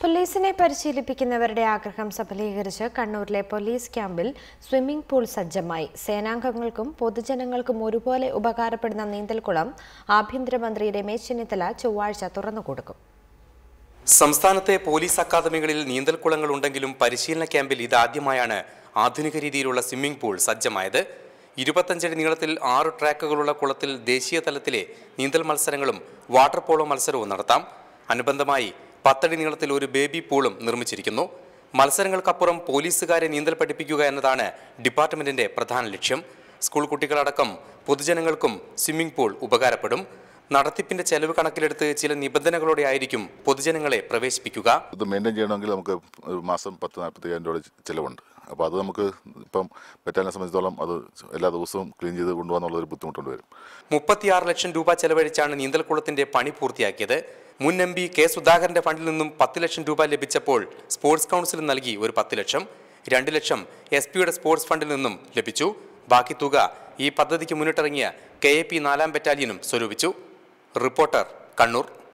പോലീസിനെ പരിശീലിപ്പിക്കുന്നവരുടെ ആഗ്രഹം സഫലീകരിച്ച് കണ്ണൂരിലെ പോലീസ് ക്യാമ്പിൽ സ്വിമ്മിംഗ് പൂൾ സജ്ജമായി. സേനാംഗങ്ങൾക്കും പൊതുജനങ്ങൾക്കും ഒരുപോലെ ഉപകാരപ്പെടുന്ന നീന്തൽക്കുളം ആഭ്യന്തരമന്ത്രി രമേശ് ചെന്നിത്തല ചൊവ്വാഴ്ച തുറന്നുകൊടുക്കും. സംസ്ഥാനത്തെ പോലീസ് അക്കാദമികളിൽ നീന്തൽക്കുളങ്ങൾ ഉണ്ടെങ്കിലും പരിശീലന ക്യാമ്പിൽ ഇതാദ്യമായാണ് ആധുനിക രീതിയിലുള്ള സ്വിമ്മിംഗ് പൂൾ സജ്ജമായത്. 25 അടി നീളത്തിൽ 6 ട്രാക്കുകളുള്ള കുളത്തിൽ ദേശീയ തലത്തിലെ നീന്തൽ മത്സരങ്ങളും വാട്ടർ പോളോ മത്സരവും നടത്താം. അനുബന്ധമായി 10 അടി നീളത്തിൽ ഒരു ബേബി പൂളും നിർമ്മിച്ചിരിക്കുന്നു. മത്സരങ്ങൾക്കപ്പുറം പോലീസുകാരെ നീന്തൽ പഠിപ്പിക്കുക എന്നതാണ് ഡിപ്പാർട്ട്മെന്റിന്റെ പ്രധാന ലക്ഷ്യം. സ്കൂൾ കുട്ടികളടക്കം പൊതുജനങ്ങൾക്കും സ്വിമ്മിംഗ് പൂൾ ഉപകാരപ്പെടും. നടത്തിപ്പിന്റെ ചെലവ് കണക്കിലെടുത്ത് ചില നിബന്ധനകളോടെ ആയിരിക്കും പൊതുജനങ്ങളെ പ്രവേശിപ്പിക്കുക. ഇത് മെയിൻറ്റെയിൻ ചെയ്യണമെങ്കിൽ നമുക്ക് മാസം 10-40,000 രൂപ ചിലവുണ്ട്. അപ്പോൾ അത് നമുക്ക് ഇപ്പം ബറ്റാലിയനെ സംബന്ധിച്ചിടത്തോളം അത് എല്ലാ ദിവസവും ക്ലീൻ ചെയ്ത് കൊണ്ടുപോകാനുള്ളൊരു ബുദ്ധിമുട്ടുണ്ട് വരും. 36 ലക്ഷം രൂപ ചെലവഴിച്ചാണ് നീന്തൽക്കുളത്തിന്റെ പണി പൂർത്തിയാക്കിയത്. മുൻ MP കെ സുധാകരന്റെ ഫണ്ടിൽ നിന്നും 10 ലക്ഷം രൂപ ലഭിച്ചപ്പോൾ സ്പോർട്സ് കൗൺസിൽ നൽകി ഒരു 10 ലക്ഷം. 2 ലക്ഷം SP-യുടെ സ്പോർട്സ് ഫണ്ടിൽ നിന്നും ലഭിച്ചു. ബാക്കി തുക ഈ പദ്ധതിക്ക് മുന്നിട്ടിറങ്ങിയ KAP 4-ാം ബറ്റാലിയനും സ്വരൂപിച്ചു. റിപ്പോർട്ടർ, കണ്ണൂർ.